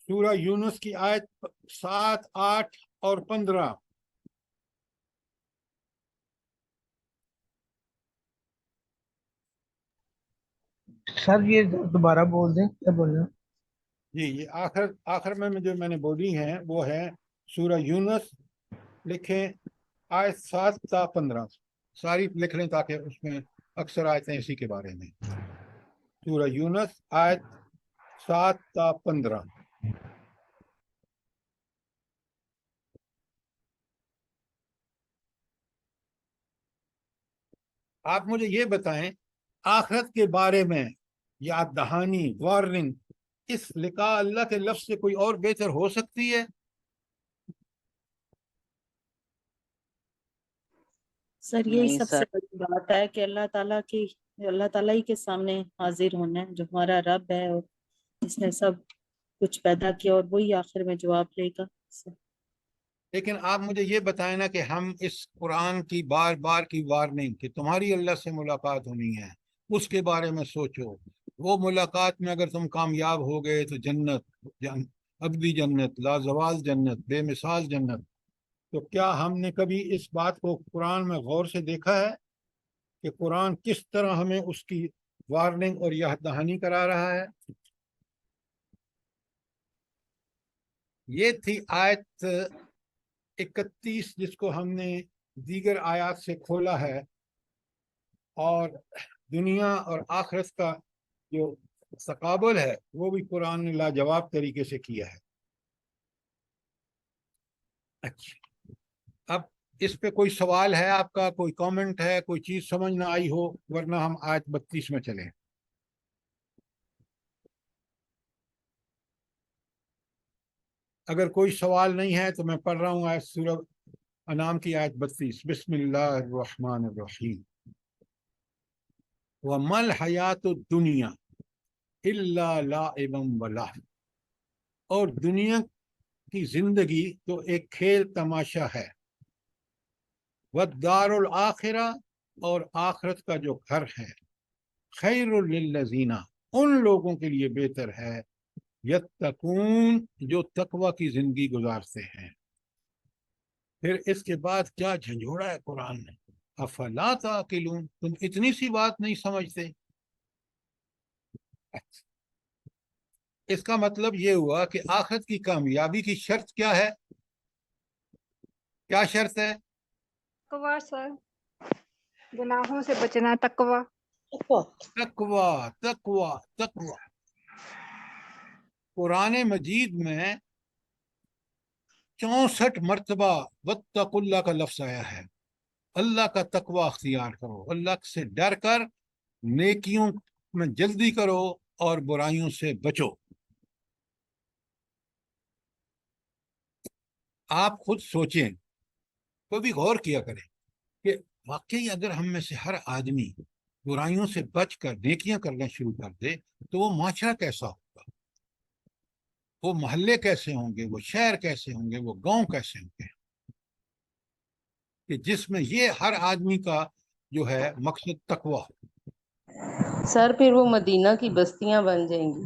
سورہ یونس کی آیت 7، 8 اور 15۔ سر یہ دوبارہ بول دیں، کیا بول رہے ہیں؟ جی یہ آخر میں جو میں نے بولی ہیں وہ ہے سورہ یونس، لکھیں آیت 7 تا 15، ساری لکھ لیں تاکہ اس میں اکثر آیتیں اسی کے بارے میں۔ سورہ یونس آیت 7 تا 15۔ آپ مجھے یہ بتائیں، آخرت کے بارے میں یاد دہانی، وارننگ، اس لقاء اللہ کے لفظ سے کوئی اور بہتر ہو سکتی ہے؟ سر یہی نہیں سب سر، سے بڑی بات ہے کہ اللہ تعالیٰ ہی کے سامنے حاضر ہونا ہے، جو ہمارا رب ہے اور جس نے سب کچھ پیدا کیا، اور وہی آخر میں جواب لے گا۔ لیکن آپ مجھے یہ بتائیں نا کہ ہم اس قرآن کی بار بار کی وارننگ کہ تمہاری اللہ سے ملاقات ہونی ہے، اس کے بارے میں سوچو، وہ ملاقات میں اگر تم کامیاب ہو گئے تو جنت، ابدی جنت، لازوال جنت، بے مثال جنت۔ تو کیا ہم نے کبھی اس بات کو قرآن میں غور سے دیکھا ہے کہ قرآن کس طرح ہمیں اس کی وارننگ اور یاد دہانی کرا رہا ہے؟ یہ تھی آیت 31 جس کو ہم نے دیگر آیات سے کھولا ہے، اور دنیا اور آخرت کا جو تقابل ہے وہ بھی قرآن نے لاجواب طریقے سے کیا ہے۔ اچھا، اب اس پہ کوئی سوال ہے آپ کا، کوئی کامنٹ ہے، کوئی چیز سمجھ نہ آئی ہو، ورنہ ہم آیت 32 میں چلیں۔ اگر کوئی سوال نہیں ہے تو میں پڑھ رہا ہوں آیت سورہ انعام کی آیت 32۔ بسم اللہ الرحمن الرحیم۔ وَمَا الْحَيَاةُ الدُّنْيَا إِلَّا لَعِبٌ وَلَهْوٌ، اور دنیا کی زندگی تو ایک کھیل تماشا ہے، وَالدَّارُ الْآخِرَةُ، اور آخرت کا جو گھر ہے، خَيْرٌ لِلَّذِينَ، ان لوگوں کے لیے بہتر ہے، یتقون، جو تقوی کی زندگی گزارتے ہیں۔ پھر اس کے بعد کیا جھنجھوڑا ہے قرآن نے، افلا تعقلون، تم اتنی سی بات نہیں سمجھتے؟ اس کا مطلب یہ ہوا کہ آخرت کی کامیابی کی شرط کیا ہے؟ کیا شرط ہے؟ تقوی سر، گناہوں سے بچنا، تقوی۔ تقوی، تقوی، تقوی۔ قرآن مجید میں 64 مرتبہ واتقوا اللہ کا لفظ آیا ہے۔ اللہ کا تقوی اختیار کرو، اللہ سے ڈر کر نیکیوں میں جلدی کرو اور برائیوں سے بچو۔ آپ خود سوچیں، کوئی بھی غور کیا کریں کہ واقعی اگر ہم میں سے ہر آدمی برائیوں سے بچ کر نیکیاں کرنا شروع کر دے تو وہ معاشرہ کیسا ہوگا، وہ محلے کیسے ہوں گے، وہ شہر کیسے ہوں گے، وہ گاؤں کیسے ہوں گے، کہ جس میں یہ ہر آدمی کا جو ہے مقصد تقوی ہو۔ سر پھر وہ مدینہ کی بستیاں بن جائیں گی۔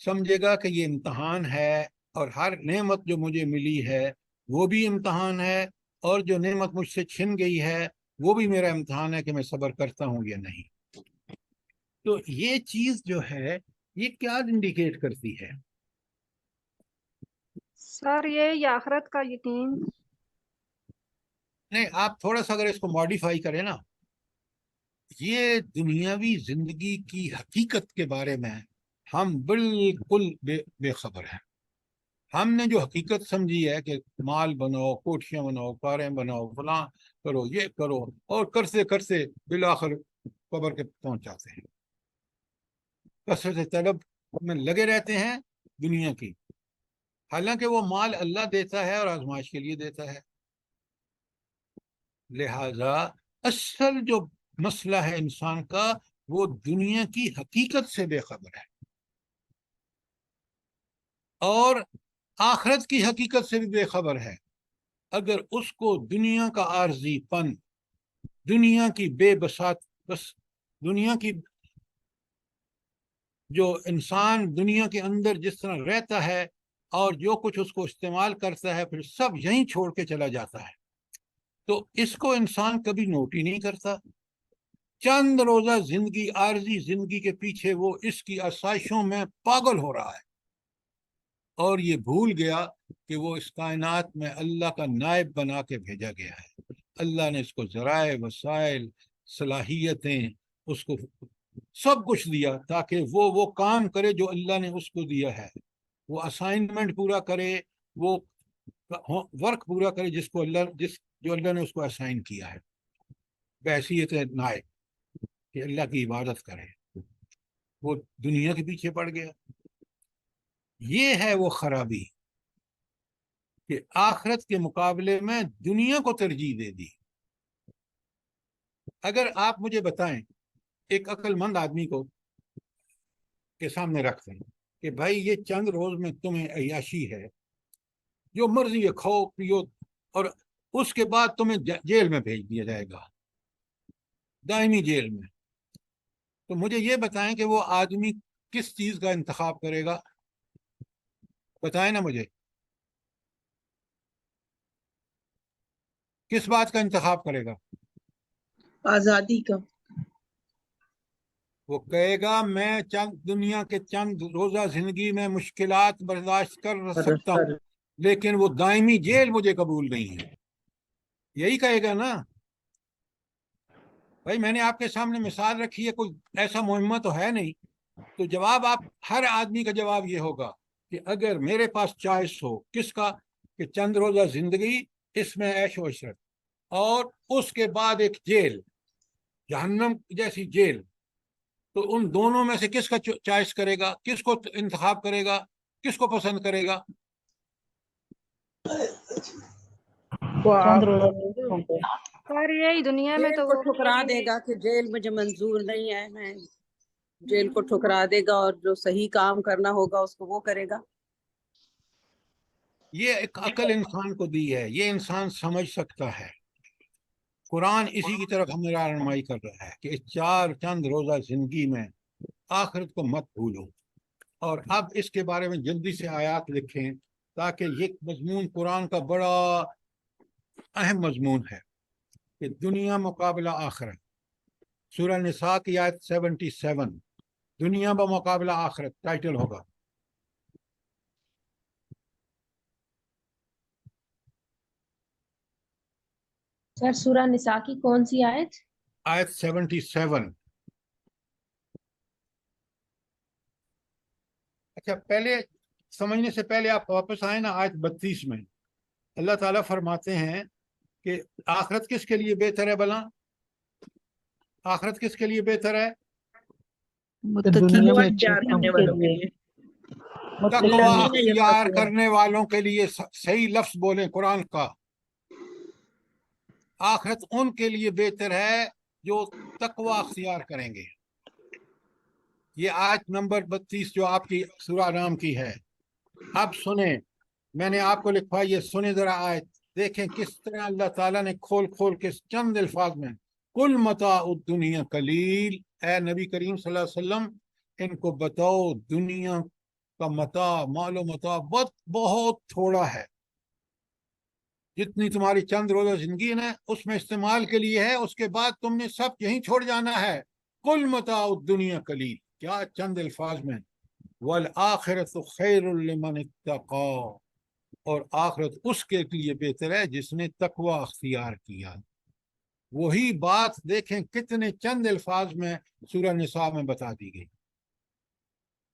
سمجھے گا کہ یہ امتحان ہے، اور ہر نعمت جو مجھے ملی ہے وہ بھی امتحان ہے، اور جو نعمت مجھ سے چھن گئی ہے وہ بھی میرا امتحان ہے کہ میں صبر کرتا ہوں یا نہیں۔ تو یہ چیز جو ہے یہ کیا انڈیکیٹ کرتی ہے؟ سر یہ آخرت کا یقین۔ نہیں، آپ تھوڑا سا اگر اس کو ماڈیفائی کریں نا، یہ دنیاوی زندگی کی حقیقت کے بارے میں ہم بالکل بے خبر ہیں۔ ہم نے جو حقیقت سمجھی ہے کہ مال بناؤ، کوٹھیاں بناؤ، کاریں بناؤ، فلاں کرو، یہ کرو، اور کرتے کرتے بالآخر قبر کے پہنچ جاتے ہیں، کثرت طلب میں لگے رہتے ہیں دنیا کی، حالانکہ وہ مال اللہ دیتا ہے اور آزمائش کے لیے دیتا ہے۔ لہذا اصل جو مسئلہ ہے انسان کا وہ دنیا کی حقیقت سے بے خبر ہے، اور آخرت کی حقیقت سے بھی بے خبر ہے۔ اگر اس کو دنیا کا عارضی پن، دنیا کی بے بساط، بس دنیا کی جو انسان دنیا کے اندر جس طرح رہتا ہے اور جو کچھ اس کو استعمال کرتا ہے پھر سب یہیں چھوڑ کے چلا جاتا ہے، تو اس کو انسان کبھی نوٹ ہی نہیں کرتا۔ چند روزہ زندگی، عارضی زندگی کے پیچھے وہ اس کی آسائشوں میں پاگل ہو رہا ہے، اور یہ بھول گیا کہ وہ اس کائنات میں اللہ کا نائب بنا کے بھیجا گیا ہے۔ اللہ نے اس کو ذرائع، وسائل، صلاحیتیں، اس کو سب کچھ دیا تاکہ وہ کام کرے جو اللہ نے اس کو دیا ہے، وہ اسائنمنٹ پورا کرے، وہ ورک پورا کرے جو اللہ نے اس کو اسائن کیا ہے، بحیثیت نائب کہ اللہ کی عبادت کرے۔ وہ دنیا کے پیچھے پڑ گیا۔ یہ ہے وہ خرابی کہ آخرت کے مقابلے میں دنیا کو ترجیح دے دی۔ اگر آپ مجھے بتائیں ایک عقل مند آدمی کو کے سامنے رکھ دیں کہ بھائی یہ چند روز میں تمہیں عیاشی ہے، جو مرضی ہے کھاؤ پیو، اور اس کے بعد تمہیں جیل میں بھیج دیا جائے گا، دائمی جیل میں، تو مجھے یہ بتائیں کہ وہ آدمی کس چیز کا انتخاب کرے گا؟ بتائیں نا مجھے، کس بات کا انتخاب کرے گا؟ آزادی کا۔ وہ کہے گا میں دنیا کے چند روزہ زندگی میں مشکلات برداشت کر سکتا ہوں، لیکن وہ دائمی جیل مجھے قبول نہیں ہے۔ یہی کہے گا نا۔ بھائی میں نے آپ کے سامنے مثال رکھی ہے، کوئی ایسا مہمہ تو ہے نہیں، تو جواب آپ ہر آدمی کا جواب یہ ہوگا کہ اگر میرے پاس چوائس ہو کس کا، کہ چند روزہ زندگی اس میں عیش و عشرت، اور اس کے بعد ایک جیل، جہنم جیسی جیل، تو ان دونوں میں سے کس کا چوائس کرے گا؟ کس کو انتخاب کرے گا؟ کس کو پسند کرے گا؟ سر یہی دنیا میں جیل تو کو وہ ٹھکرا دے گا کہ جیل مجھے منظور نہیں ہے، میں جیل کو ٹھکرا دے گا، اور جو صحیح کام کرنا ہوگا اس کو وہ کرے گا۔ یہ ایک عقل انسان کو دی ہے، یہ انسان سمجھ سکتا ہے۔ قرآن اسی کی طرف ہمیں رہنمائی کر رہا ہے کہ اس چند روزہ زندگی میں آخرت کو مت بھولو۔ اور اب اس کے بارے میں جلدی سے آیات لکھیں تاکہ یہ مضمون قرآن کا بڑا اہم مضمون ہے کہ دنیا مقابلہ آخرت۔ سورہ نساء کی آیت 77، دنیا بمقابلہ آخرت ٹائٹل ہوگا۔ سر سورہ نساء کی کون سی آیت؟ آیت 77۔ اچھا، پہلے سمجھنے سے پہلے آپ واپس آئیں نا آیت 32 میں۔ اللہ تعالیٰ فرماتے ہیں کہ آخرت کس کے لیے بہتر ہے بھلا؟ آخرت کس کے لیے بہتر ہے؟ دنیا میں اختیار کرنے والوں کے لیے۔ تقوی اختیار کرنے والوں کے لیے۔ صحیح لفظ بولیں قرآن کا۔ آخرت ان کے لیے بہتر ہے جو تقوی اختیار کریں گے۔ یہ آیت نمبر 32 جو آپ کی سورہ نام کی ہے۔ اب سنیں، میں نے آپ کو لکھا، یہ سنیں ذرا آیت، دیکھیں کس طرح اللہ تعالیٰ نے کھول کھول کے چند الفاظ میں کل متاع الدنیا قلیل، اے نبی کریم صلی اللہ علیہ وسلم ان کو بتاؤ دنیا کا متا مال و متا بہت بہت تھوڑا ہے. جتنی تمہاری چند روزہ زندگی ہے اس میں استعمال کے لیے ہے، اس کے بعد تم نے سب یہیں چھوڑ جانا ہے. کل متاع الدنیا قلیل، کیا چند الفاظ میں، والآخرۃ خیر لمن اتقی، اور آخرت اس کے لیے بہتر ہے جس نے تقوی اختیار کیا. وہی بات دیکھیں کتنے چند الفاظ میں سورہ نساء میں بتا دی گئی.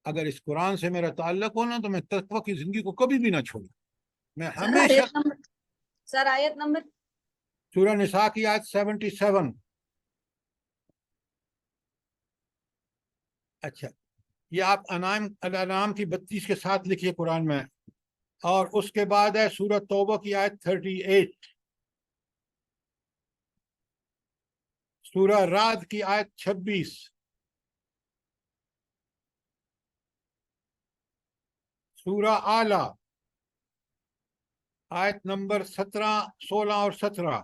اگر اس قرآن سے میرا تعلق ہونا تو میں تقوی کی زندگی کو کبھی بھی نہ چھوڑوں. میں ہمیشہ سر آیت نمبر سورہ نساء کی آیت 77. اچھا، یہ آپ انعام کی 32 کے ساتھ لکھیے قرآن میں، اور اس کے بعد ہے سورہ توبہ کی آیت 38، سورہ رعد کی آیت 26، سورہ اعلیٰ آیت نمبر 17، 16 اور 17.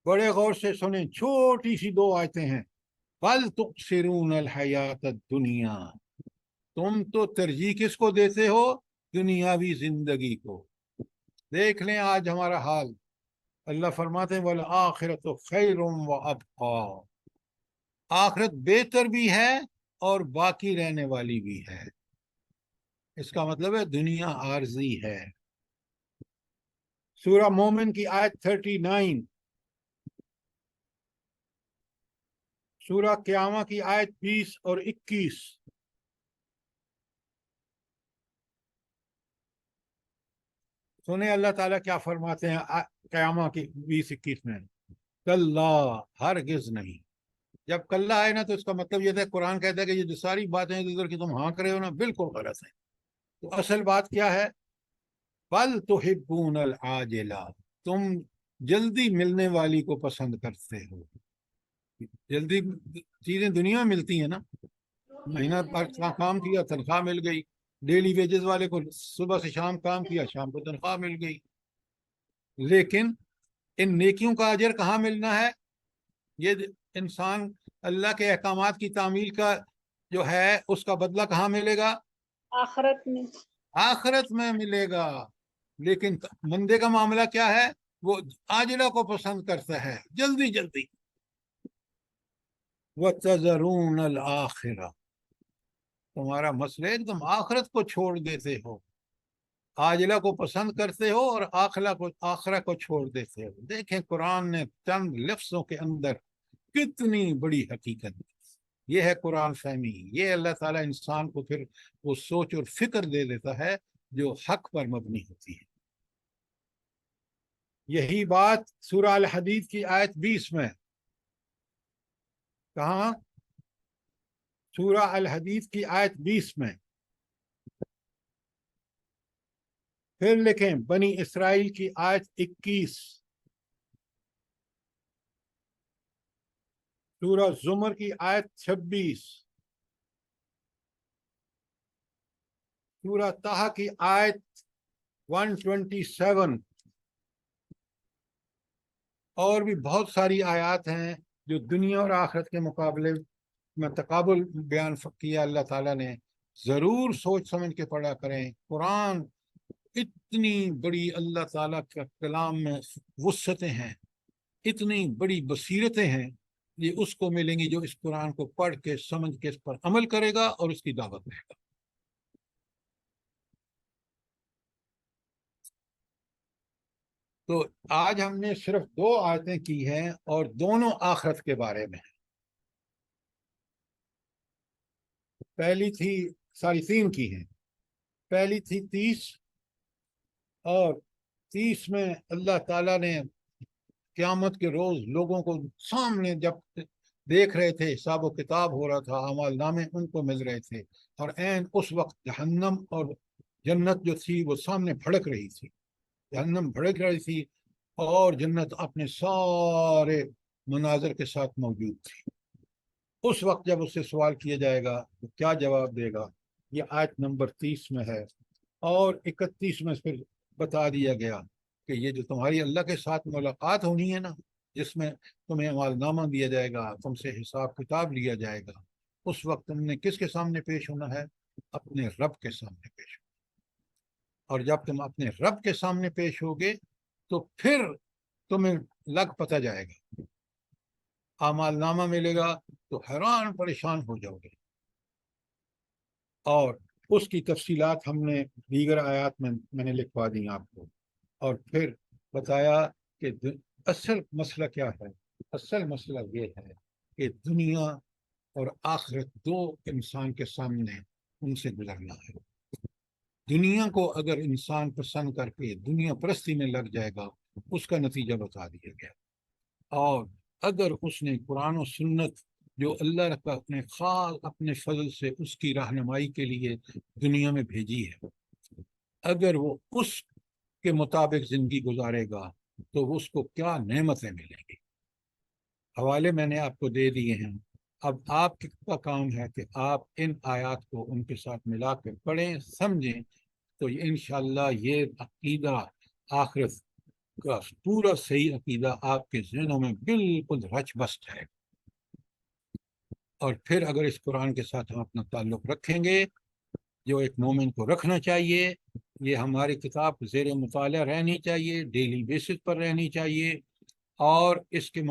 بڑے غور سے سنیں، چھوٹی سی 2 آیتیں ہیں. بل تؤثرون الحیات الدنیا، تم تو ترجیح کس کو دیتے ہو؟ دنیاوی زندگی کو. دیکھ لیں آج ہمارا حال. اللہ فرماتے ہیں والآخرۃ خیر وابقی، آخرت بہتر بھی ہے اور باقی رہنے والی بھی ہے. اس کا مطلب ہے دنیا عارضی ہے. سورہ مومن کی آیت 39، سورہ قیامہ کی آیت 20 اور 21. سنیں اللہ تعالیٰ کیا فرماتے ہیں قیامہ کی 20-21 میں. کلا، ہرگز نہیں. جب کلا آئے نا تو اس کا مطلب یہ تھا، قرآن کہتا ہے کہ یہ جو ساری باتیں ادھر کی تم ہانک رہے ہو نا بالکل غلط ہیں. تو اصل بات کیا ہے؟ بل تحبون العاجلہ، تم جلدی ملنے والی کو پسند کرتے ہو. جلدی چیزیں دنیا میں ملتی ہیں نا، مہینہ پر کام کیا تنخواہ مل گئی. ڈیلی ویجز والے کو صبح سے شام کام کیا، شام کو تنخواہ مل گئی. لیکن ان نیکیوں کا اجر کہاں ملنا ہے؟ یہ انسان اللہ کے احکامات کی تعمیل کا جو ہے اس کا بدلہ کہاں ملے گا؟ آخرت میں. آخرت میں ملے گا. لیکن بندے کا معاملہ کیا ہے؟ وہ عاجلہ کو پسند کرتا ہے، جلدی جلدی. وَتَذَرُونَ الْآخِرَةَ، تمہارا مسئلہ ایک دم آخرت کو چھوڑ دیتے ہو. عاجلہ کو پسند کرتے ہو اور آخرہ کو چھوڑ دیتے ہو. دیکھیں قرآن نے چند لفظوں کے اندر کتنی بڑی حقیقت. یہ ہے قرآن فہمی. یہ اللہ تعالیٰ انسان کو پھر وہ سوچ اور فکر دے دیتا ہے جو حق پر مبنی ہوتی ہے. یہی بات سورہ الحدید کی آیت 20 میں. کہاں؟ سورہ الحدید کی آیت 20 میں. پھر لکھیں بنی اسرائیل کی آیت 21، سورہ زمر کی آیت 26، سورہ طہ کی آیت 127، اور بھی بہت ساری آیات ہیں جو دنیا اور آخرت کے مقابلے میں تقابل بیان کیا اللہ تعالیٰ نے. ضرور سوچ سمجھ کے پڑھا کریں. قرآن اتنی بڑی اللہ تعالیٰ کا کلام میں وسعتیں ہیں، اتنی بڑی بصیرتیں ہیں، یہ اس کو ملیں گی جو اس قرآن کو پڑھ کے سمجھ کے اس پر عمل کرے گا اور اس کی دعوت دے گا. تو آج ہم نے صرف 2 آیتیں کی ہیں اور دونوں آخرت کے بارے میں. پہلی تھی 3 کی ہیں. پہلی تھی 30، اور 30 میں اللہ تعالیٰ نے قیامت کے روز لوگوں کو سامنے جب دیکھ رہے تھے، حساب و کتاب ہو رہا تھا، اعمال نامے ان کو مل رہے تھے، اور عین اس وقت جہنم اور جنت جو تھی وہ سامنے بھڑک رہی تھی. جہنم بھڑک رہی تھی اور جنت اپنے سارے مناظر کے ساتھ موجود تھی. اس وقت جب اس سے سوال کیا جائے گا تو کیا جواب دے گا؟ یہ آیت نمبر 30 میں ہے. اور 31 میں پھر بتا دیا گیا کہ یہ جو تمہاری اللہ کے ساتھ ملاقات ہونی ہے نا، جس میں تمہیں اعمال نامہ دیا جائے گا، تم سے حساب کتاب لیا جائے گا، اس وقت تم نے کس کے سامنے پیش ہونا ہے؟ اپنے رب کے سامنے پیش ہو، اور جب تم اپنے رب کے سامنے پیش ہوگے تو پھر تمہیں لگ پتہ جائے گا، اعمال نامہ ملے گا تو حیران پریشان ہو جاؤ گے، اور اس کی تفصیلات ہم نے دیگر آیات میں نے لکھوا دی آپ کو، اور پھر بتایا کہ اصل مسئلہ کیا ہے۔ اصل مسئلہ یہ ہے کہ دنیا اور آخرت دو انسان کے سامنے ان سے گزرنا ہے۔ دنیا کو اگر انسان پسند کر کے دنیا پرستی میں لگ جائے گا، اس کا نتیجہ بتا دیا گیا، اور اگر اس نے قرآن و سنت جو اللہ کا اپنے خاص اپنے فضل سے اس کی رہنمائی کے لیے دنیا میں بھیجی ہے، اگر وہ اس کے مطابق زندگی گزارے گا تو اس کو کیا نعمتیں ملیں گی۔ حوالے میں نے آپ کو دے دیے ہیں، اب آپ کا کام ہے کہ آپ ان آیات کو ان کے ساتھ ملا کر پڑھیں، سمجھیں، تو انشاءاللہ یہ عقیدہ آخرت کا پورا صحیح عقیدہ آپ کے ذہنوں میں بالکل رچ بست ہے، اور پھر اگر اس قرآن کے ساتھ ہم اپنا تعلق رکھیں گے جو ایک مومن کو رکھنا چاہیے، یہ ہماری کتاب زیر مطالعہ رہنی چاہیے، ڈیلی بیسس پر رہنی چاہیے، اور اس کے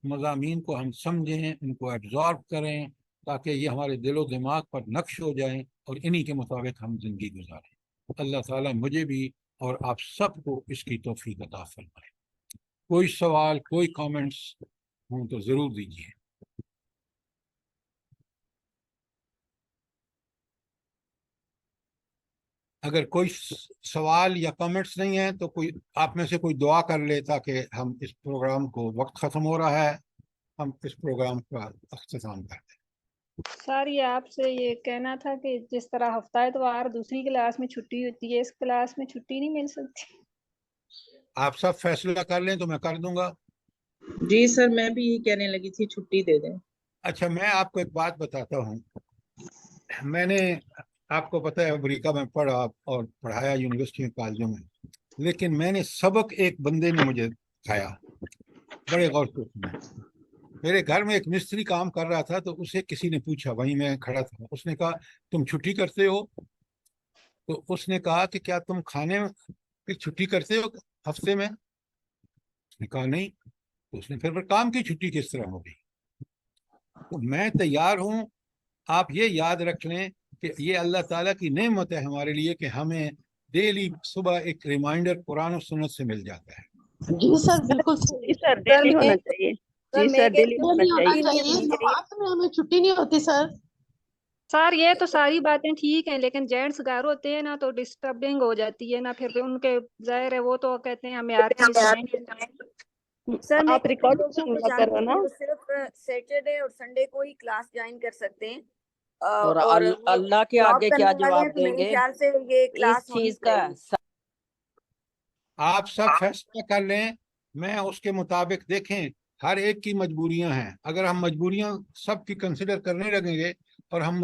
مضامین کو ہم سمجھیں، ان کو ایبزارب کریں، تاکہ یہ ہمارے دل و دماغ پر نقش ہو جائیں اور انہی کے مطابق ہم زندگی گزاریں۔ اللہ تعالیٰ مجھے بھی اور آپ سب کو اس کی توفیق عطا فرمائے۔ کوئی سوال، کوئی کامنٹس ہوں تو ضرور دیجیے۔ اگر کوئی سوال یا کامنٹس نہیں ہیں تو کوئی آپ میں سے کوئی دعا کر لے، تاکہ ہم اس پروگرام کو، وقت ختم ہو رہا ہے، ہم اس پروگرام کا اختتام کر دیں۔ سر یہ آپ سے یہ کہنا تھا کہ جس طرح ہفتہ اتوار دوسری کلاس میں چھٹی ہوتی ہے، اس کلاس میں چھٹی نہیں مل سکتی؟ آپ سب فیصلہ کر لیں تو میں کر دوں گا۔ جی سر، میں بھی یہی کہنے لگی تھی، چھٹی دے دیں۔ اچھا، میں آپ کو ایک بات بتاتا ہوں۔ میں نے، آپ کو پتہ ہے، امریکہ میں پڑھا اور پڑھایا یونیورسٹی میں، کالجوں میں، لیکن میں نے سبق ایک بندے نے مجھے سکھایا، بڑے غور سے سنا۔ میرے گھر میں ایک مستری کام کر رہا تھا، تو اسے کسی نے پوچھا، وہیں میں کھڑا تھا، اس نے کہا تم چھٹی کرتے ہو؟ تو اس نے کہا کہ کیا تم کھانے کی چھٹی کرتے ہو ہفتے میں؟ اس نے کہا نہیں۔ تو اس نے پھر کام کی چھٹی کس طرح ہوگی؟ تو میں تیار ہوں، آپ یہ یاد رکھ لیں کہ یہ اللہ تعالیٰ کی نعمت ہے ہمارے لیے کہ ہمیں ڈیلی صبح ایک ریمائنڈر قرآن و سنت سے مل جاتا ہے۔ جی سر بالکل جی سر، ڈیلی ہونا چاہیے۔ جی سر، ڈیلی ہونا ہونا چاہیے۔ چاہیے، رات میں ہمیں چھٹی نہیں ہوتی سر۔ سر یہ تو ساری باتیں ٹھیک ہیں، لیکن جینٹس گھر ہوتے ہیں نا تو ڈسٹربنگ ہو جاتی ہے نا، پھر ان کے ظاہر ہے وہ تو کہتے ہیں ہمیں ہر چیز سر میں آپ کتنے ریکارڈنگ لوگوں کو سننا جانتی کرو نا، ہوں جو صرف سیٹرڈے اور سنڈے کو ہی کلاس جوائن کر سکتے ہیں، اور اور وہ اللہ کے جاب آگے کیا کرنے والے ہیں، جواب تو دیں میرے گے خیال سے یہ کلاس اس ہونی چیز کا؟ چاہیے۔ آپ سب فیصلہ کر لیں، میں اس کے مطابق، دیکھیں ہر ایک کی مجبوریاں ہیں، اگر ہم مجبوریاں سب کی کنسیڈر کرنے لگیں گے اور ہم